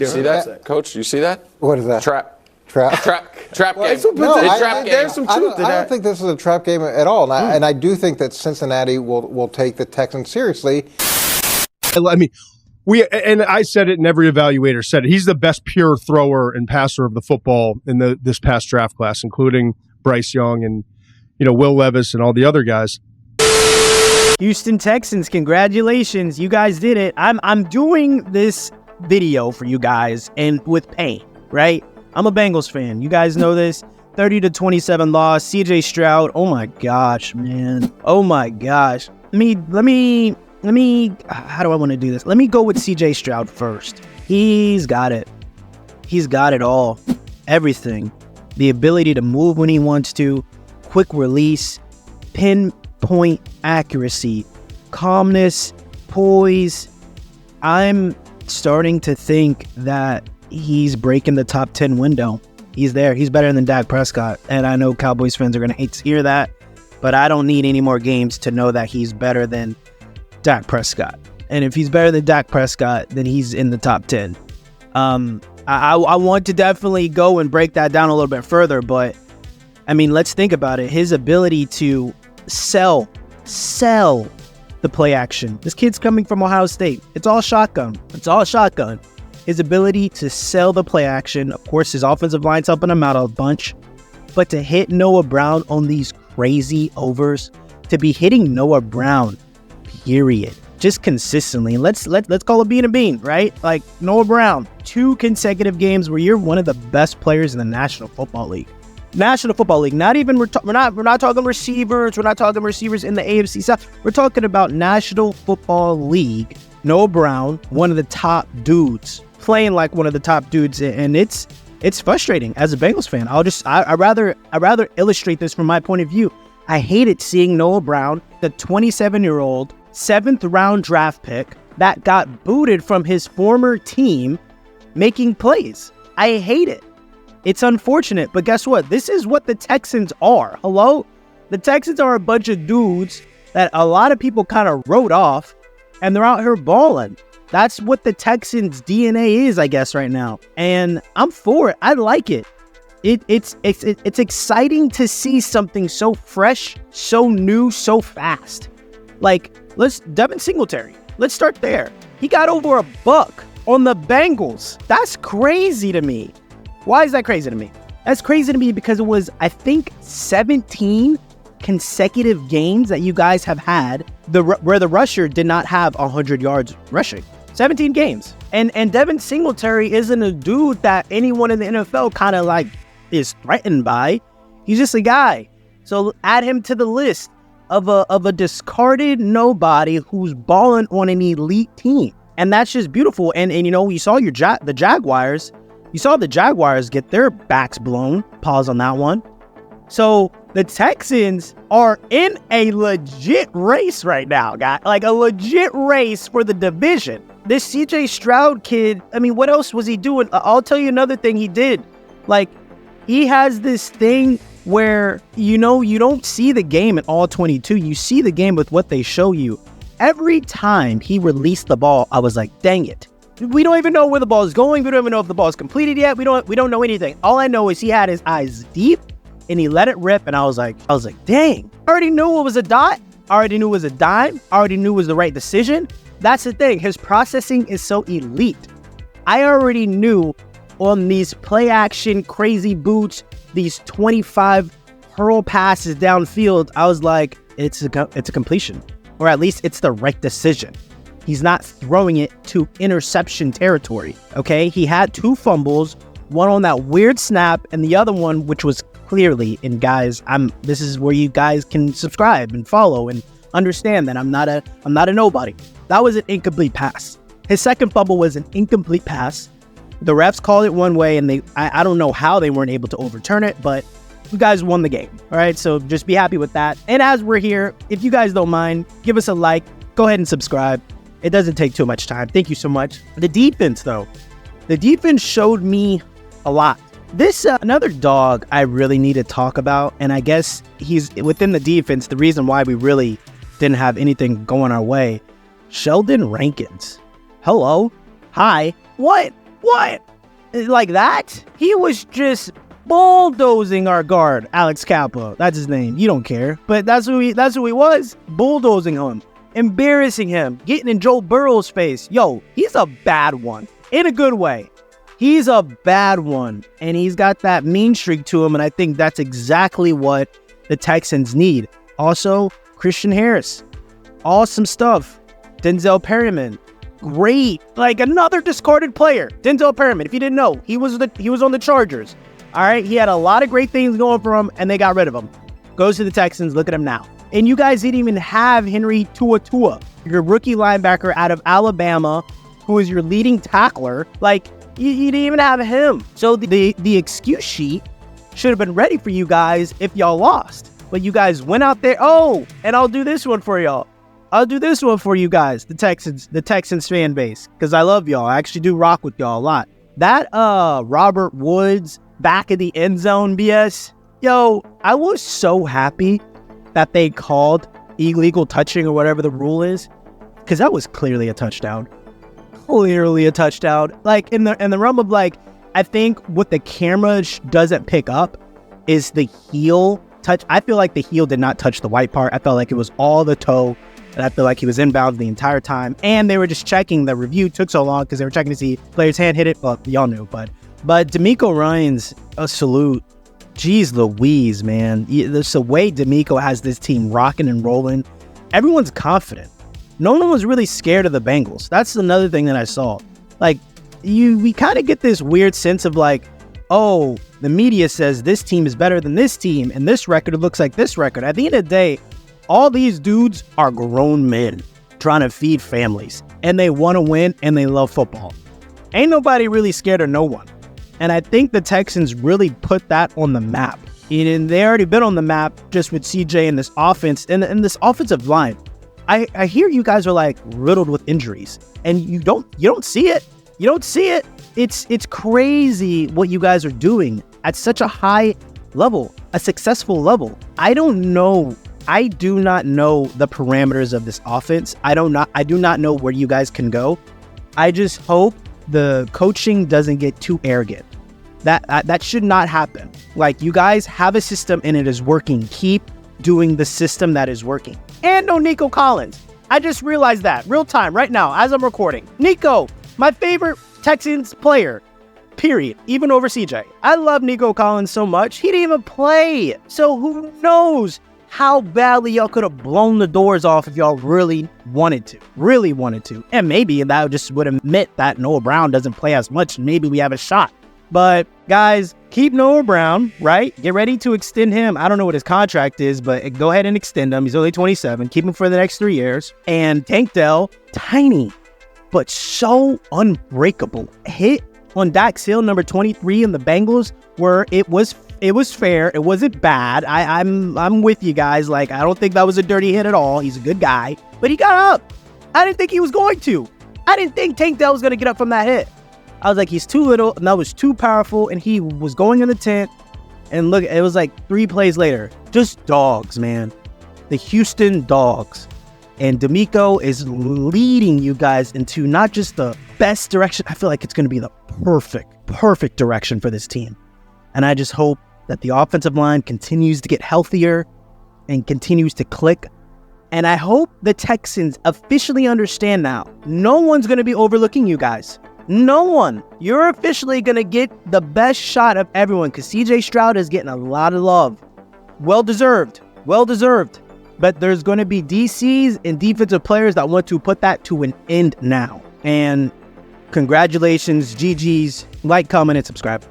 You see that, Coach? You see that? What is that? Trap Well, game. There's some truth to that. I don't think this is a trap game at all. And I do think that Cincinnati will take the Texans seriously. I mean, I said it, and every evaluator said it. He's the best pure thrower and passer of the football in this past draft class, including Bryce Young and Will Levis and all the other guys. Houston Texans, congratulations. You guys did it. I'm doing this video for you guys and with pain, right? I'm a Bengals fan. You guys know this. 30-27 loss. CJ Stroud. Oh my gosh, man. Oh my gosh. Let me how do I want to do this? Let me go with CJ Stroud first. He's got it. He's got it all. Everything. The ability to move when he wants to, quick release, pinpoint accuracy, calmness, poise. I'm starting to think that he's breaking the top 10 window. He's there. He's better than Dak Prescott. And I know Cowboys fans are going to hate to hear that, but I don't need any more games to know that he's better than Dak Prescott. And if he's better than Dak Prescott, then he's in the top 10. I want to definitely go and break that down a little bit further, but I mean, let's think about it. His ability to sell the play action. This kid's coming from Ohio State. It's all shotgun. His ability to sell the play action. Of course, his offensive line's helping him out a bunch. But to hit Noah Brown on these crazy overs, to be hitting Noah Brown, period, just consistently. Let's call it being a bean, right? Like Noah Brown, 2 consecutive games where you're one of the best players in the National Football League. Not even we're not talking receivers. We're not talking receivers in the AFC South. We're talking about National Football League. Noah Brown, one of the top dudes, playing like one of the top dudes, and it's frustrating as a Bengals fan. I rather illustrate this from my point of view. I hated seeing Noah Brown, the 27-year-old 7th round draft pick that got booted from his former team, making plays. I hate it. It's unfortunate, but guess what? This is what the Texans are. Hello? The Texans are a bunch of dudes that a lot of people kind of wrote off, and they're out here balling. That's what the Texans' DNA is, I guess, right now. And I'm for it. I like it. It's exciting to see something so fresh, so new, so fast. Like, Devin Singletary. Let's start there. He got over $1 on the Bengals. That's crazy to me. Why is that crazy to me? That's crazy to me because it was, I think, 17 consecutive games that you guys have had where the rusher did not have 100 yards rushing. 17 games. And Devin Singletary isn't a dude that anyone in the NFL kind of like is threatened by. He's just a guy. So add him to the list of a discarded nobody who's balling on an elite team. And that's just beautiful. And you saw the Jaguars. You saw the Jaguars get their backs blown. Pause on that one. So the Texans are in a legit race right now, guys. Like a legit race for the division. This CJ Stroud kid, I mean, what else was he doing? I'll tell you another thing he did. Like, he has this thing where, you don't see the game at all 22. You see the game with what they show you. Every time he released the ball, I was like, dang it. We don't even know where the ball is going. We don't even know if the ball is completed yet. We don't know anything. All I know is he had his eyes deep and he let it rip. And I was like, dang, I already knew it was a dot. I already knew it was a dime. I already knew it was the right decision. That's the thing. His processing is so elite. I already knew on these play action, crazy boots, these 25 hurl passes downfield, I was like, it's a completion, or at least it's the right decision. He's not throwing it to interception territory, okay? He had 2 fumbles, one on that weird snap, and the other one, which was clearly, and guys, this is where you guys can subscribe and follow and understand that I'm not a nobody. That was an incomplete pass. His second fumble was an incomplete pass. The refs called it one way, and I don't know how they weren't able to overturn it, but you guys won the game, all right? So just be happy with that. And as we're here, if you guys don't mind, give us a like, go ahead and subscribe. It doesn't take too much time. Thank you so much. The defense, though. The defense showed me a lot. This, another dog I really need to talk about, and I guess he's within the defense, the reason why we really didn't have anything going our way. Sheldon Rankins. Hello? Hi? What? What? Like that? He was just bulldozing our guard, Alex Kappa. That's his name. You don't care. But that's who he was. Bulldozing him. Embarrassing him. Getting in Joe Burrow's face. Yo, he's a bad one. In a good way. He's a bad one. And he's got that mean streak to him. And I think that's exactly what the Texans need. Also, Christian Harris. Awesome stuff. Denzel Perryman. Great. Like another discarded player. Denzel Perryman. If you didn't know, he was on the Chargers. All right. He had a lot of great things going for him, and they got rid of him. Goes to the Texans. Look at him now. And you guys didn't even have Henry Tua, your rookie linebacker out of Alabama, who is your leading tackler. Like, you didn't even have him. So the excuse sheet should have been ready for you guys if y'all lost. But you guys went out there. Oh, and I'll do this one for y'all. I'll do this one for you guys, the Texans fan base, because I love y'all. I actually do rock with y'all a lot. That Robert Woods back of the end zone BS, yo, I was so happy that they called illegal touching or whatever the rule is, because that was clearly a touchdown. Clearly a touchdown. Like in the realm of like, I think what the camera doesn't pick up is the heel touch. I feel like the heel did not touch the white part. I felt like it was all the toe. And I feel like he was inbounds the entire time. And they were just checking. The review took so long because they were checking to see player's hand hit it. Well, y'all knew. But Demeco Ryans, a salute. Jeez Louise, man. There's the way Demeco has this team rocking and rolling. Everyone's confident. No one was really scared of the Bengals. That's another thing that I saw. Like, we kind of get this weird sense of like, oh, the media says this team is better than this team. And this record looks like this record. At the end of the day, all these dudes are grown men trying to feed families, and they want to win, and they love football. Ain't nobody really scared of no one. And I think the Texans really put that on the map. And they already been on the map just with CJ and this offense and this offensive line. I hear you guys are like riddled with injuries, and you don't see it. You don't see it. It's crazy what you guys are doing at such a high level, a successful level. I do not know the parameters of this offense. I do not know where you guys can go. I just hope the coaching doesn't get too arrogant. That should not happen. Like, you guys have a system and it is working. Keep doing the system that is working. And no Nico Collins. I just realized that real time right now as I'm recording. Nico, my favorite Texans player. Period. Even over CJ. I love Nico Collins so much. He didn't even play. So who knows how badly y'all could have blown the doors off if y'all really wanted to. And maybe that just would admit that Noah Brown doesn't play as much. Maybe we have a shot. But guys, keep Noah Brown, right? Get ready to extend him. I don't know what his contract is, but go ahead and extend him. He's only 27. Keep him for the next 3 years. And Tank Dell, tiny, but so unbreakable. Hit on Dax Hill, number 23 in the Bengals, where it was fair. It wasn't bad. I'm with you guys. Like, I don't think that was a dirty hit at all. He's a good guy, but he got up. I didn't think he was going to. I didn't think Tank Dell was going to get up from that hit. I was like, he's too little, and that was too powerful, and he was going in the tent, and look, it was like 3 plays later. Just dogs, man. The Houston Dogs. And Demeco is leading you guys into not just the best direction. I feel like it's going to be the perfect direction for this team. And I just hope that the offensive line continues to get healthier and continues to click. And I hope the Texans officially understand now, no one's going to be overlooking you guys. No one. You're officially going to get the best shot of everyone because CJ Stroud is getting a lot of love. Well deserved. But there's going to be DCs and defensive players that want to put that to an end now. And congratulations, GG's. Like, comment, and subscribe.